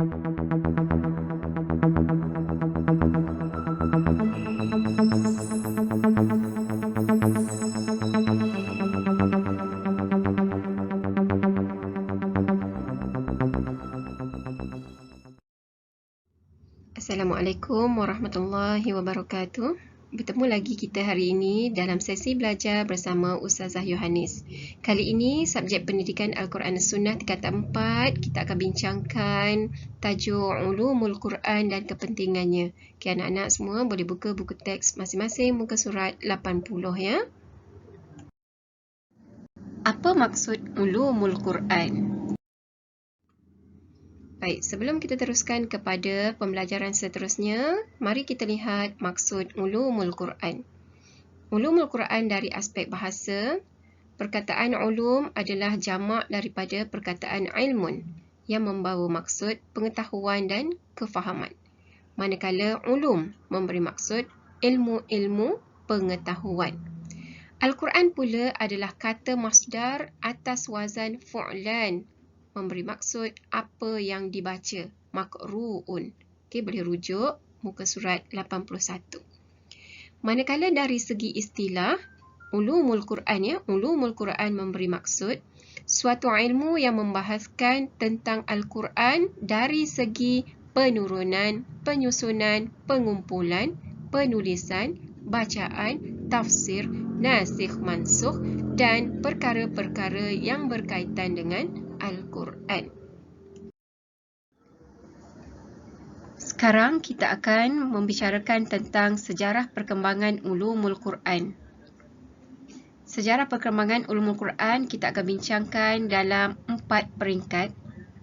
Assalamualaikum warahmatullahi wabarakatuh. Bertemu lagi kita hari ini dalam sesi belajar bersama Ustazah Yohanis. Kali ini subjek pendidikan Al-Quran dan Sunnah tingkatan 4 kita akan bincangkan tajuk Ulumul Quran dan kepentingannya. Okay, anak-anak semua boleh buka buku teks masing-masing muka surat 80 ya. Apa maksud Ulumul Quran? Baik, sebelum kita teruskan kepada pembelajaran seterusnya, mari kita lihat maksud Ulumul Quran. Ulumul Quran dari aspek bahasa, perkataan ulum adalah jamak daripada perkataan ilmun yang membawa maksud pengetahuan dan kefahaman. Manakala ulum memberi maksud ilmu-ilmu pengetahuan. Al-Quran pula adalah kata masdar atas wazan fu'lan, memberi maksud apa yang dibaca, maqru'un. Okey, boleh rujuk muka surat 81. Manakala dari segi istilah, ulumul Quran ulumul Quran memberi maksud suatu ilmu yang membahaskan tentang Al-Quran dari segi penurunan, penyusunan, pengumpulan, penulisan, bacaan, tafsir, nasikh mansukh dan perkara-perkara yang berkaitan dengan Al-Quran. Sekarang kita akan membicarakan tentang sejarah perkembangan Ulumul Quran. Sejarah perkembangan Ulumul Quran kita akan bincangkan dalam 4 peringkat.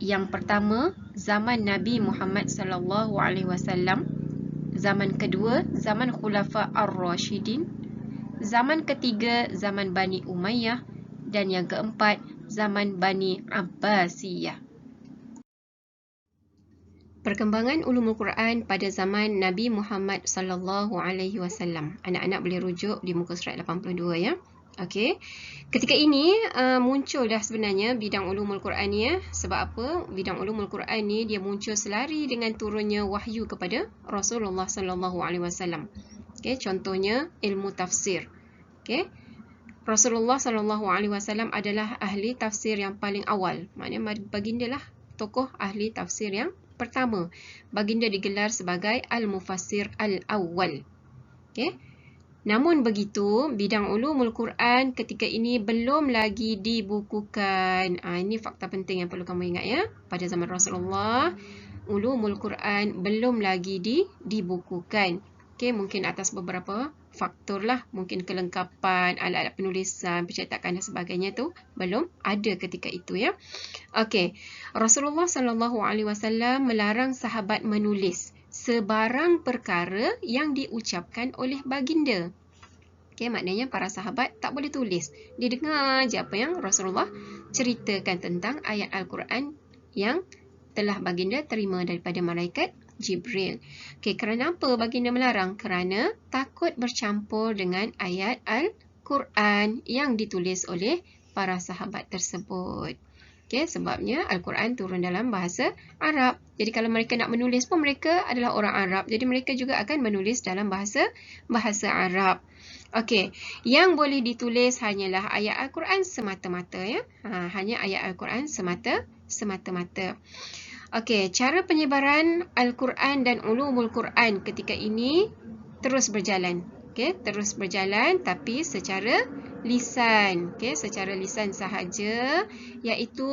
Yang pertama, zaman Nabi Muhammad SAW. Zaman kedua, zaman Khulafa Ar-Rashidin. Zaman ketiga, zaman Bani Umayyah. Dan yang keempat, zaman Bani Abbasiyah. Perkembangan ulumul Quran pada zaman Nabi Muhammad SAW. Anak-anak boleh rujuk di muka surat 82 ya. Okey. Ketika ini muncul dah sebenarnya bidang ulumul Quran ni ya. Sebab apa? Bidang ulumul Quran ni dia muncul selari dengan turunnya wahyu kepada Rasulullah SAW. Okey, contohnya ilmu tafsir. Okey. Rasulullah SAW adalah ahli tafsir yang paling awal. Maknanya baginda lah tokoh ahli tafsir yang pertama. Baginda digelar sebagai Al-Mufassir Al-Awwal. Okay. Namun begitu, bidang ulumul Quran ketika ini belum lagi dibukukan. Ini fakta penting yang perlu kamu ingat ya. Pada zaman Rasulullah, ulumul Quran belum lagi dibukukan. Okay, mungkin atas beberapa faktor lah, mungkin kelengkapan alat-alat penulisan, percetakan dan sebagainya tu belum ada ketika itu ya. Okey, Rasulullah SAW melarang sahabat menulis sebarang perkara yang diucapkan oleh baginda. Okey, maknanya para sahabat tak boleh tulis. Dia dengar je apa yang Rasulullah ceritakan tentang ayat Al-Quran yang telah baginda terima daripada malaikat Jibril. Okey, kerana apa baginda melarang? Kerana takut bercampur dengan ayat Al-Quran yang ditulis oleh para sahabat tersebut. Okey, sebabnya Al-Quran turun dalam bahasa Arab. Jadi kalau mereka nak menulis pun mereka adalah orang Arab. Jadi mereka juga akan menulis dalam bahasa Arab. Okey, yang boleh ditulis hanyalah ayat Al-Quran semata-mata ya. Hanya ayat Al-Quran semata-mata. Okey, cara penyebaran Al-Quran dan ulumul Quran ketika ini terus berjalan. Okey, terus berjalan tapi secara lisan. Okey, secara lisan sahaja, iaitu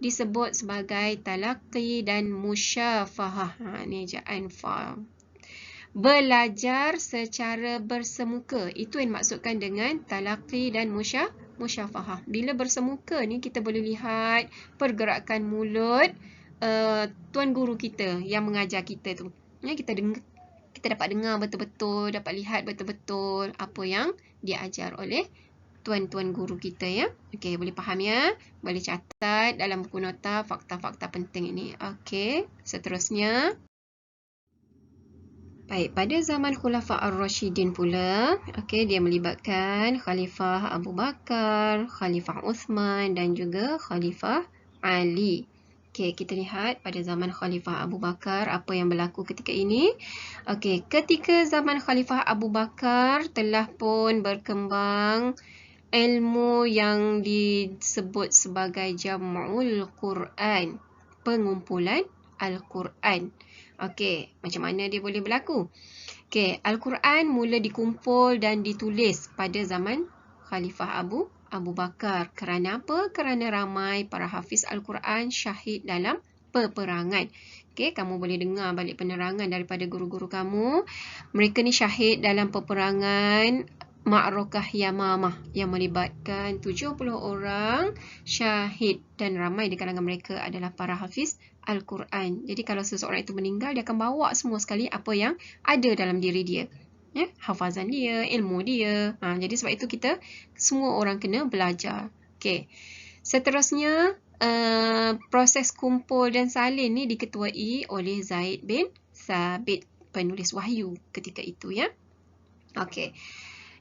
disebut sebagai talaqi dan musyafahah. Ni ejaan fa. Belajar secara bersemuka. Itu yang dimaksudkan dengan talaqi dan musyafahah. Bila bersemuka ni kita boleh lihat pergerakan mulut tuan guru kita yang mengajar kita tu. Ya, kita dapat dengar betul-betul, dapat lihat betul-betul apa yang diajar oleh tuan-tuan guru kita ya. Okey, boleh faham ya? Boleh catat dalam buku nota fakta-fakta penting ini. Okey, seterusnya. Baik, pada zaman Khulafa Ar-Rashidin pula, okey, dia melibatkan Khalifah Abu Bakar, Khalifah Uthman dan juga Khalifah Ali. Okey, kita lihat pada zaman Khalifah Abu Bakar apa yang berlaku ketika ini. Okey, ketika zaman Khalifah Abu Bakar telah pun berkembang ilmu yang disebut sebagai Jam'ul Quran, pengumpulan Al-Quran. Okey, macam mana dia boleh berlaku? Okey, Al-Quran mula dikumpul dan ditulis pada zaman Khalifah Abu Bakar. Kerana apa? Kerana ramai para hafiz Al-Quran syahid dalam peperangan. Okey, kamu boleh dengar balik penerangan daripada guru-guru kamu. Mereka ni syahid dalam peperangan Ma'rakah Yamamah yang melibatkan 70 orang syahid dan ramai di kalangan mereka adalah para hafiz Al-Quran. Jadi kalau seseorang itu meninggal, dia akan bawa semua sekali apa yang ada dalam diri dia. Ya, hafazan dia, ilmu dia. Jadi sebab itu kita semua orang kena belajar. Okey. Seterusnya, proses kumpul dan salin ni diketuai oleh Zaid bin Thabit, penulis wahyu ketika itu ya. Okey.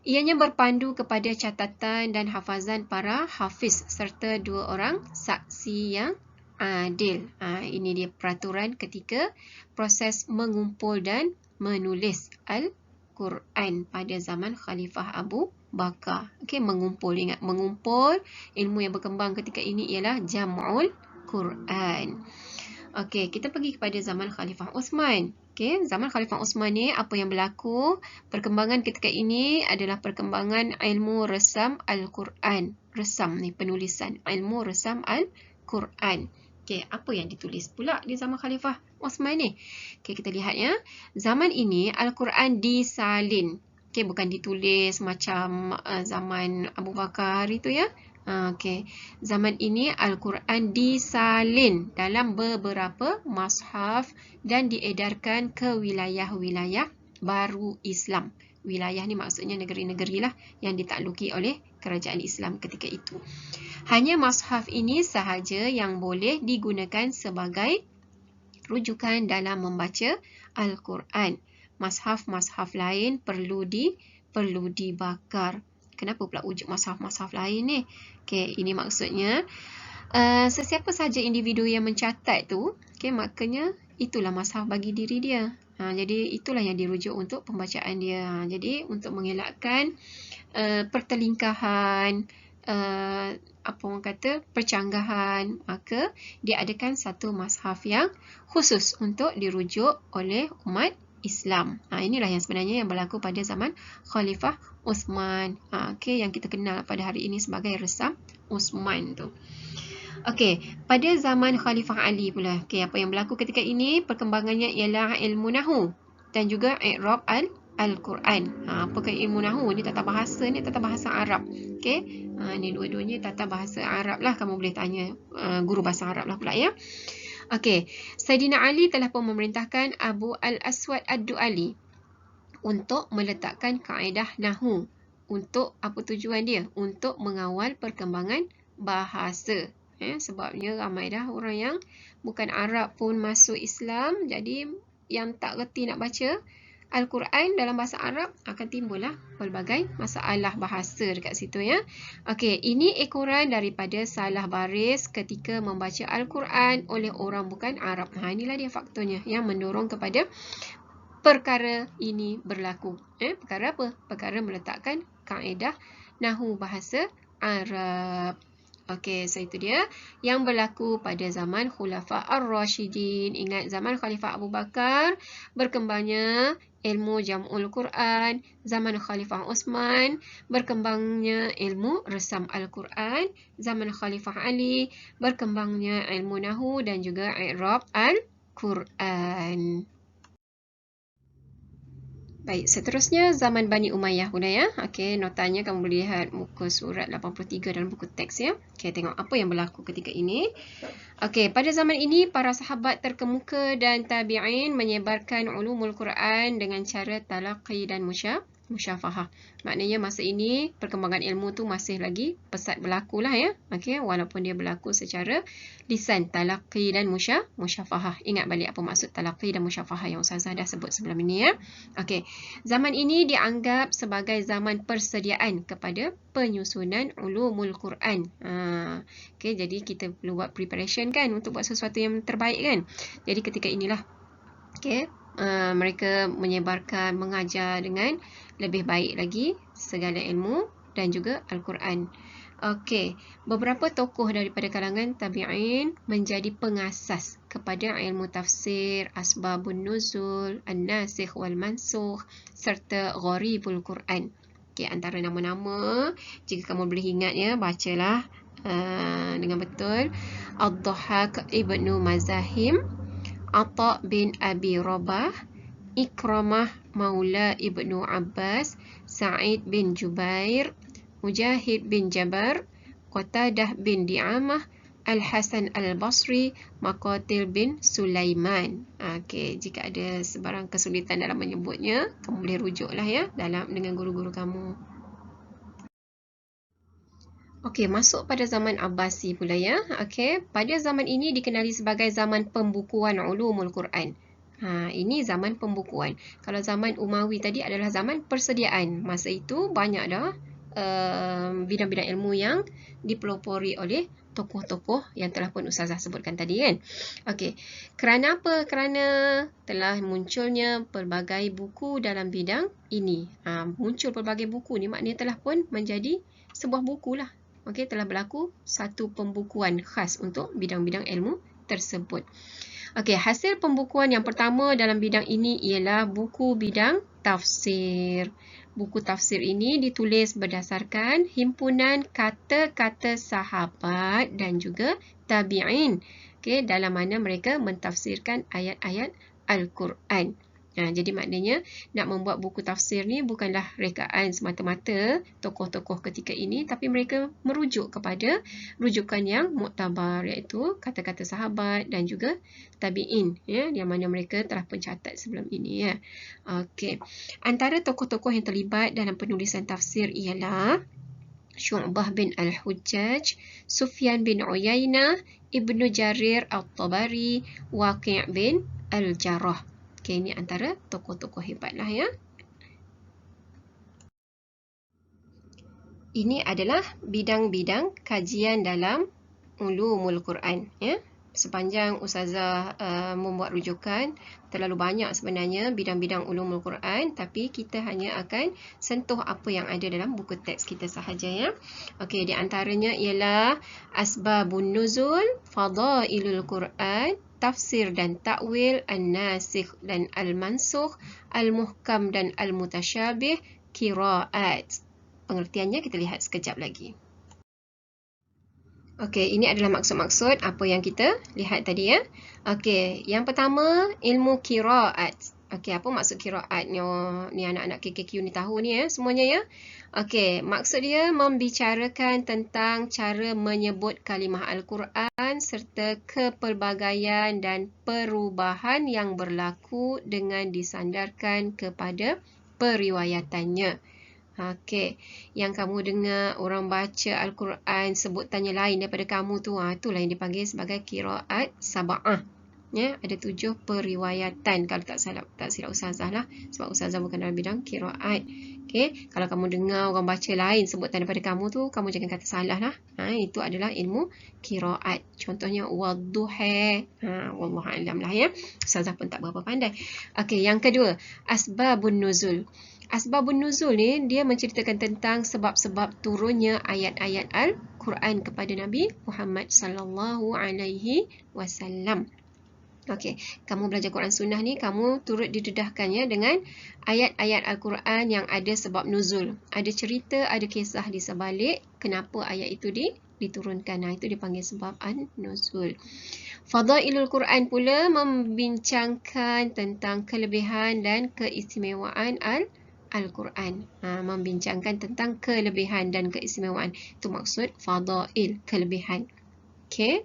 Ianya berpandu kepada catatan dan hafazan para hafiz serta 2 orang saksi yang adil. Ini dia peraturan ketika proses mengumpul dan menulis Al-Quran pada zaman Khalifah Abu Bakar. Okey, mengumpul. Ingat, mengumpul. Ilmu yang berkembang ketika ini ialah Jam'ul Quran. Okey, kita pergi kepada zaman Khalifah Uthman. Okey, zaman Khalifah Uthman ni apa yang berlaku? Perkembangan ketika ini adalah perkembangan ilmu resam Al-Quran. Resam ni penulisan, ilmu resam Al-Quran. Okey, apa yang ditulis pula di zaman Khalifah Uthman ni? Okey, kita lihat ya. Zaman ini Al-Quran disalin. Okey, bukan ditulis macam zaman Abu Bakar itu ya. Okey, zaman ini Al-Quran disalin dalam beberapa mushaf dan diedarkan ke wilayah-wilayah baru Islam. Wilayah ni maksudnya negeri-negeri lah yang ditakluki oleh kerajaan Islam ketika itu. Hanya mushaf ini sahaja yang boleh digunakan sebagai rujukan dalam membaca Al-Quran. Mushaf-mushaf lain perlu dibakar. Kenapa pula wujud mushaf-mushaf lain ni? Okey, ini maksudnya sesiapa sahaja individu yang mencatat tu, okey, maknanya itulah mushaf bagi diri dia. Jadi itulah yang dirujuk untuk pembacaan dia. Jadi untuk mengelakkan pertelingkahan, apa orang kata, percanggahan, maka diadakan satu mushaf yang khusus untuk dirujuk oleh umat Islam. Inilah yang sebenarnya yang berlaku pada zaman Khalifah Uthman. Okey, yang kita kenal pada hari ini sebagai resam Uthman tu. Okey, pada zaman Khalifah Ali pula. Okey, apa yang berlaku ketika ini? Perkembangannya ialah ilmu Nahu dan juga i'rab Al-Quran. Apakah ilmu Nahu? Ni tata bahasa Arab. Okey, ni dua-duanya tata bahasa Arab lah. Kamu boleh tanya guru bahasa Arab lah pula ya. Okey, Saidina Ali telah pun memerintahkan Abu Al-Aswad Ad-Du'ali untuk meletakkan kaedah Nahu. Untuk apa tujuan dia? Untuk mengawal perkembangan bahasa. Sebabnya ramai dah orang yang bukan Arab pun masuk Islam. Jadi yang tak reti nak baca Al-Quran dalam bahasa Arab akan timbullah pelbagai masalah bahasa dekat situ ya. Okey, ini ekoran daripada salah baris ketika membaca Al-Quran oleh orang bukan Arab. Inilah dia faktornya yang mendorong kepada perkara ini berlaku. Perkara apa? Perkara meletakkan kaedah Nahu bahasa Arab. Okey, so itu dia yang berlaku pada zaman Khulafa Ar-Rashidin. Ingat, zaman Khalifah Abu Bakar berkembangnya ilmu Jam'ul Quran. Zaman Khalifah Uthman berkembangnya ilmu resam Al-Quran. Zaman Khalifah Ali berkembangnya ilmu Nahu dan juga i'rab Al-Quran. Baik, seterusnya zaman Bani Umayyah pula ya. Okey, notanya kamu boleh lihat muka surat 83 dalam buku teks ya. Okey, tengok apa yang berlaku ketika ini. Okey, pada zaman ini para sahabat terkemuka dan tabi'in menyebarkan ulumul Quran dengan cara talaqi dan musyafahah. Maknanya masa ini perkembangan ilmu tu masih lagi pesat berlaku lah ya. Okey, walaupun dia berlaku secara lisan, talaqi dan musyafahah. Ingat balik apa maksud talaqi dan musyafahah yang Ustazah dah sebut sebelum ini ya. Okey, zaman ini dianggap sebagai zaman persediaan kepada penyusunan ulumul Quran. Okey, jadi kita perlu buat preparation kan untuk buat sesuatu yang terbaik kan. Jadi ketika inilah mereka menyebarkan, mengajar dengan lebih baik lagi segala ilmu dan juga Al-Quran. Okey, beberapa tokoh daripada kalangan tabi'in menjadi pengasas kepada ilmu tafsir, asbabun nuzul, an-nasikh wal mansukh serta gharibul Quran. Okey, antara nama-nama, jika kamu boleh ingat ya, bacalah dengan betul. Ad-Dhahhak Ibnu Mazahim, Atha bin Abi Rabah, Ikramah Maula Ibnu Abbas, Sa'id bin Jubair, Mujahid bin Jabar, Qatadah bin Di'amah, Al-Hasan Al-Basri, Maqatil bin Sulaiman. Okey, jika ada sebarang kesulitan dalam menyebutnya, kamu boleh rujuklah ya dengan guru-guru kamu. Okey, masuk pada zaman Abbasi pula ya. Okey, pada zaman ini dikenali sebagai zaman pembukuan ulumul Quran. Ini zaman pembukuan. Kalau zaman Umawi tadi adalah zaman persediaan. Masa itu banyak dah bidang-bidang ilmu yang dipelopori oleh tokoh-tokoh yang telah pun Ustazah sebutkan tadi kan. Okey, kerana apa? Kerana telah munculnya pelbagai buku dalam bidang ini. Muncul pelbagai buku ni maknanya telah pun menjadi sebuah buku lah. Okey, telah berlaku satu pembukuan khas untuk bidang-bidang ilmu tersebut. Okey, hasil pembukuan yang pertama dalam bidang ini ialah buku bidang tafsir. Buku tafsir ini ditulis berdasarkan himpunan kata-kata sahabat dan juga tabi'in. Okey, dalam mana mereka mentafsirkan ayat-ayat Al-Quran. Jadi maknanya nak membuat buku tafsir ni bukanlah rekaan semata-mata tokoh-tokoh ketika ini, tapi mereka merujuk kepada rujukan yang muktabar, iaitu kata-kata sahabat dan juga tabi'in ya, yang mana mereka telah pencatat sebelum ini ya. Okey, antara tokoh-tokoh yang terlibat dalam penulisan tafsir ialah Syu'bah bin Al-Hujjaj, Sufyan bin Uyainah, Ibnu Jarir At-Tabari, Waqi' bin Al-Jarrah. Okey, ini antara tokoh-tokoh hebat lah ya. Ini adalah bidang-bidang kajian dalam ulumul Quran ya. Sepanjang Ustazah membuat rujukan, terlalu banyak sebenarnya bidang-bidang ulumul Quran, tapi kita hanya akan sentuh apa yang ada dalam buku teks kita sahaja ya. Okey, di antaranya ialah asbabun nuzul, fadailul Quran, tafsir dan takwil, an-nasikh dan al-mansukh, al-muhkam dan al-mutasyabih, qiraat. Pengertiannya kita lihat sekejap lagi. Okey, ini adalah maksud-maksud apa yang kita lihat tadi ya. Okey, yang pertama ilmu qiraat. Okey, apa maksud qiraat ni? Ni anak-anak KKQ ni tahu ni ya, semuanya ya. Okey, maksud dia membicarakan tentang cara menyebut kalimah Al-Quran serta kepelbagaian dan perubahan yang berlaku dengan disandarkan kepada periwayatannya. Okey, yang kamu dengar orang baca Al-Quran sebutannya lain daripada kamu tu, itulah yang dipanggil sebagai qiraat sab'ah. Ya, ada 7 periwayatan kalau tak silap Ustazah lah, sebab Ustazah bukan dalam bidang qiraat. Okey, kalau kamu dengar orang baca lain sebutan daripada kamu tu, kamu jangan kata salah lah. Itu adalah ilmu qiraat. Contohnya wadduha. Wallahu a'lam lah ya. Ustazah pun tak berapa pandai. Okey, yang kedua, asbabun nuzul. Asbabun nuzul ni dia menceritakan tentang sebab-sebab turunnya ayat-ayat Al-Quran kepada Nabi Muhammad sallallahu alaihi wasallam. Okey, kamu belajar Quran Sunnah ni, kamu turut didedahkan ya dengan ayat-ayat Al-Quran yang ada sebab nuzul. Ada cerita, ada kisah di sebalik kenapa ayat itu diturunkan. Itu dipanggil sebab an-nuzul. Fadailul Quran pula membincangkan tentang kelebihan dan keistimewaan Al-Quran. Membincangkan tentang kelebihan dan keistimewaan. Itu maksud fadail, kelebihan. Okey.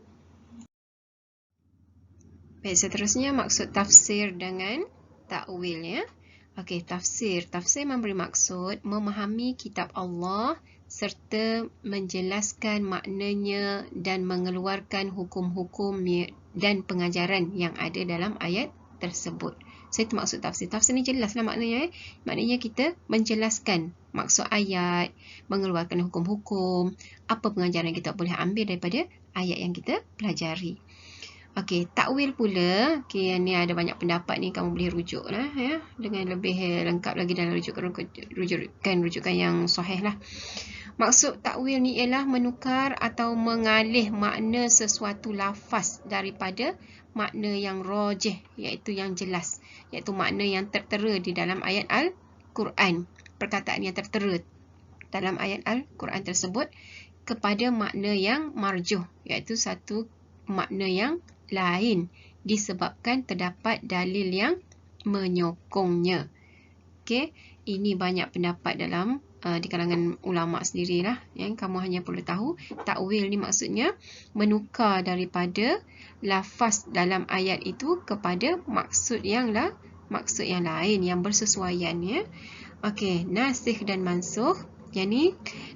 Baik, seterusnya maksud tafsir dengan takwil ya. Okey, tafsir. Tafsir memberi maksud memahami kitab Allah serta menjelaskan maknanya dan mengeluarkan hukum-hukum dan pengajaran yang ada dalam ayat tersebut. So, itu maksud tafsir. Tafsir ni jelaslah maknanya. Maknanya kita menjelaskan maksud ayat, mengeluarkan hukum-hukum, apa pengajaran kita boleh ambil daripada ayat yang kita pelajari. Okey, takwil pula, okey, ni ada banyak pendapat ni, kamu boleh rujuk lah ya, dengan lebih lengkap lagi dalam rujukan yang sahih lah. Maksud takwil ni ialah menukar atau mengalih makna sesuatu lafaz daripada makna yang rajih, iaitu yang jelas, iaitu makna yang tertera di dalam ayat Al-Quran. Perkataan yang tertera dalam ayat Al-Quran tersebut kepada makna yang marjuh, iaitu satu makna yang lain disebabkan terdapat dalil yang menyokongnya. Okey, ini banyak pendapat dalam di kalangan ulama sendirilah. Yang kamu hanya perlu tahu takwil ni maksudnya menukar daripada lafaz dalam ayat itu kepada maksud yang lain yang bersesuaian ya. Okey, nasikh dan mansukh. Yang ni,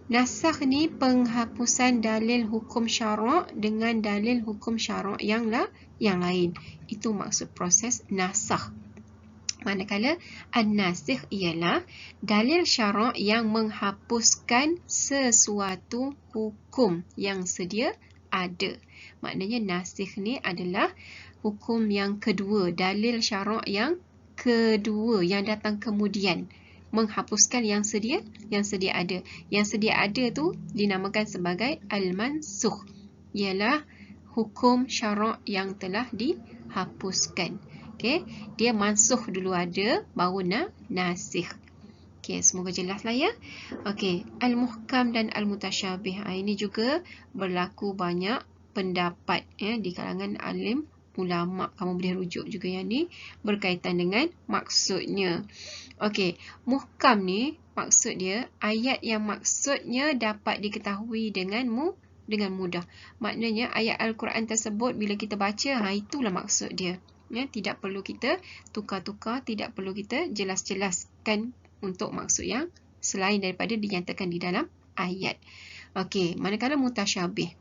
nasakh ni penghapusan dalil hukum syarak dengan dalil hukum syarak yang lain. Itu maksud proses nasakh. Manakala an-nasikh ialah dalil syarak yang menghapuskan sesuatu hukum yang sedia ada. Maknanya nasikh ni adalah hukum yang kedua, dalil syarak yang kedua yang datang kemudian, menghapuskan yang sedia ada. Yang sedia ada tu dinamakan sebagai al-mansukh, ialah hukum syarak yang telah dihapuskan. Okey, dia mansukh dulu ada, baru nasikh. Okey, semoga jelaslah ya. Okey, al-muhkam dan al-mutasyabih. Ini juga berlaku banyak pendapat ya di kalangan alim ulama. Kamu boleh rujuk juga yang ni berkaitan dengan maksudnya. Okey, muhkam ni maksud dia ayat yang maksudnya dapat diketahui dengan mudah. Maknanya ayat Al-Quran tersebut bila kita baca, itulah maksud dia. Ya, tidak perlu kita tukar-tukar, tidak perlu kita jelas-jelaskan untuk maksud yang selain daripada dinyatakan di dalam ayat. Okey, manakala mutasyabih.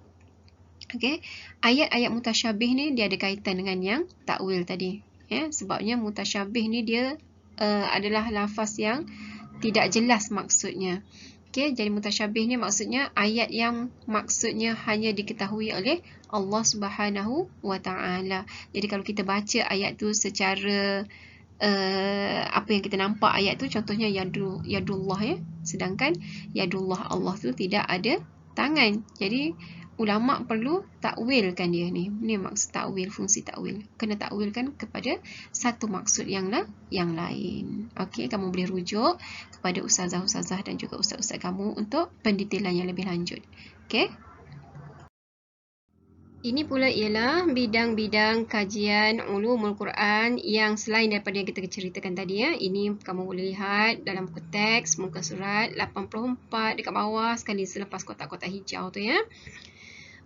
Okey, ayat-ayat mutasyabih ni dia ada kaitan dengan yang takwil tadi. Ya, sebabnya mutasyabih ni dia adalah lafaz yang tidak jelas maksudnya. Okey, jadi mutasyabih ni maksudnya ayat yang maksudnya hanya diketahui oleh Allah Subhanahu wa Ta'ala. Jadi kalau kita baca ayat tu secara apa yang kita nampak ayat tu, contohnya yadullah ya, sedangkan yadullah Allah tu tidak ada tangan. Jadi ulama perlu takwilkan dia ni. Ni maksud takwil, fungsi takwil. Kena takwilkan kepada satu maksud yang lain. Okey, kamu boleh rujuk kepada ustazah-ustazah dan juga ustaz-ustaz kamu untuk pendetailan yang lebih lanjut. Okey. Ini pula ialah bidang-bidang kajian ulumul Quran yang selain daripada yang kita ceritakan tadi ya. Ini kamu boleh lihat dalam buku teks muka surat 84 dekat bawah sekali selepas kotak-kotak hijau tu ya.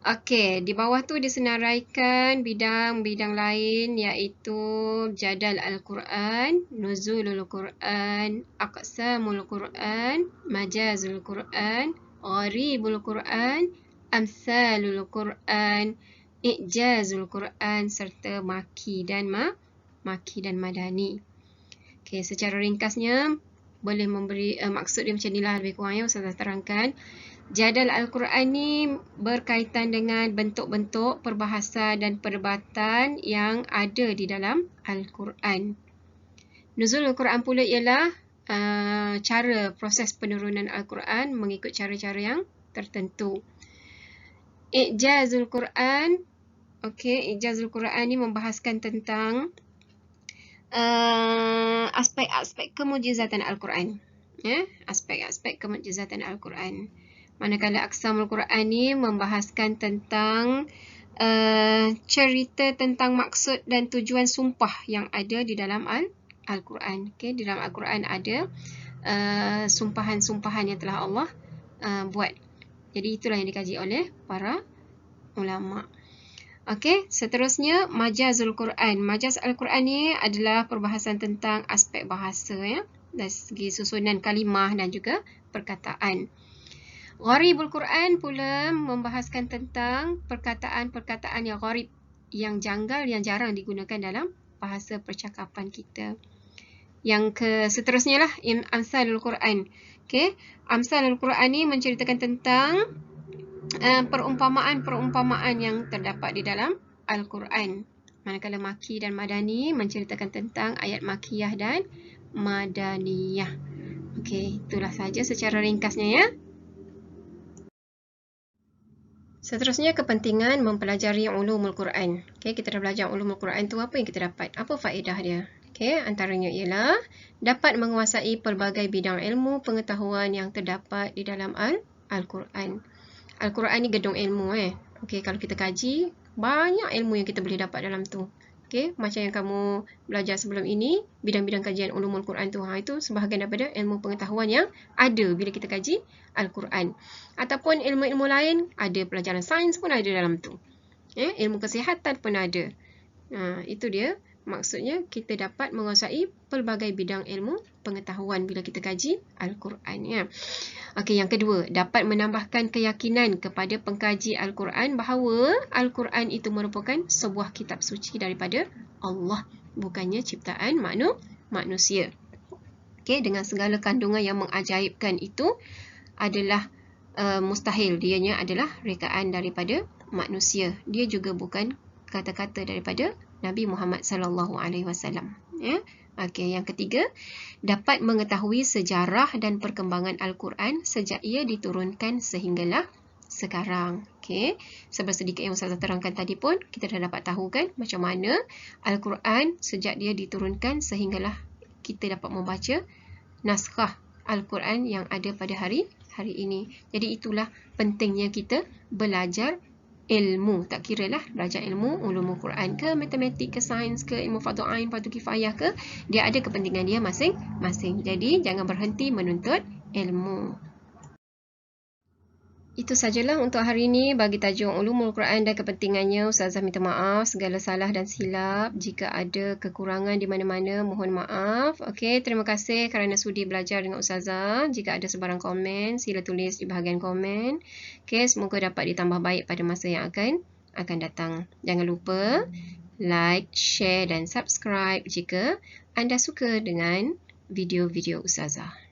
Okey, di bawah tu disenaraikan bidang-bidang lain iaitu jadal Al-Quran, nuzulul Quran, aqsamul Quran, majazul Quran, gharibul Quran, amsalul Quran, i'jazul Quran serta maki dan madani. Okey, secara ringkasnya boleh memberi maksud dia macam inilah lebih kurang ya, Ustazah terangkan. Jadal Al-Quran ni berkaitan dengan bentuk-bentuk perbahasan dan perdebatan yang ada di dalam Al-Quran. Nuzul Al-Quran pula ialah cara proses penurunan Al-Quran mengikut cara-cara yang tertentu. I'jazul Quran, okey, I'jazul Quran ni membahaskan tentang aspek-aspek kemujizatan Al-Quran. Ya, aspek-aspek kemujizatan Al-Quran. Manakala aqsamul Quran ni membahaskan tentang cerita tentang maksud dan tujuan sumpah yang ada di dalam Al-Quran. Okay, di dalam Al-Quran ada sumpahan-sumpahan yang telah Allah buat. Jadi itulah yang dikaji oleh para ulama. Okey, seterusnya majazul Quran. Majaz Al-Quran ni adalah perbahasan tentang aspek bahasa ya, dari segi susunan kalimah dan juga perkataan. Gharibul Quran pula membahaskan tentang perkataan-perkataan yang gharib, yang janggal, yang jarang digunakan dalam bahasa percakapan kita. Yang seterusnya lah Amsalul Quran. Okey, Amsalul Quran ni menceritakan tentang perumpamaan-perumpamaan yang terdapat di dalam Al-Quran. Manakala Maki dan Madani menceritakan tentang ayat Makiyah dan Madaniyah. Okey, itulah saja secara ringkasnya ya. Seterusnya kepentingan mempelajari ulumul Quran. Okey, kita dah belajar ulumul Quran tu, apa yang kita dapat? Apa faedah dia? Okey, antaranya ialah dapat menguasai pelbagai bidang ilmu pengetahuan yang terdapat di dalam Al-Quran. Al-Quran ni gedung ilmu Okey, kalau kita kaji, banyak ilmu yang kita boleh dapat dalam tu. Okey, macam yang kamu belajar sebelum ini, bidang-bidang kajian ulumul Quran tu, itu sebahagian daripada ilmu pengetahuan yang ada bila kita kaji Al-Quran. Ataupun ilmu-ilmu lain, ada pelajaran sains pun ada dalam tu. Ilmu kesihatan pun ada. Itu dia. Maksudnya kita dapat menguasai pelbagai bidang ilmu pengetahuan bila kita kaji Al-Quran ya. Okey, yang kedua, dapat menambahkan keyakinan kepada pengkaji Al-Quran bahawa Al-Quran itu merupakan sebuah kitab suci daripada Allah, bukannya ciptaan manusia. Okey, dengan segala kandungan yang mengajaibkan itu adalah mustahil, dianya adalah rekaan daripada manusia. Dia juga bukan kata-kata daripada Nabi Muhammad sallallahu alaihi wasallam ya. Okey, yang ketiga, dapat mengetahui sejarah dan perkembangan Al-Quran sejak ia diturunkan sehinggalah sekarang. Okey, sedikit yang Ustazah terangkan tadi pun kita dah dapat tahu kan macam mana Al-Quran sejak dia diturunkan sehinggalah kita dapat membaca naskah Al-Quran yang ada pada hari ini. Jadi itulah pentingnya kita belajar ilmu, tak kira lah belajar ilmu ulumul Quran ke, matematik ke, sains ke, ilmu fardu ain, fardu kifayah ke, dia ada kepentingan dia masing-masing. Jadi jangan berhenti menuntut ilmu. Itu sajalah untuk hari ini bagi tajuk ulumul Quran dan kepentingannya. Ustazah minta maaf segala salah dan silap. Jika ada kekurangan di mana-mana, mohon maaf. Okey, terima kasih kerana sudi belajar dengan Ustazah. Jika ada sebarang komen, sila tulis di bahagian komen. Okey, semoga dapat ditambah baik pada masa yang akan datang. Jangan lupa like, share dan subscribe jika anda suka dengan video-video Ustazah.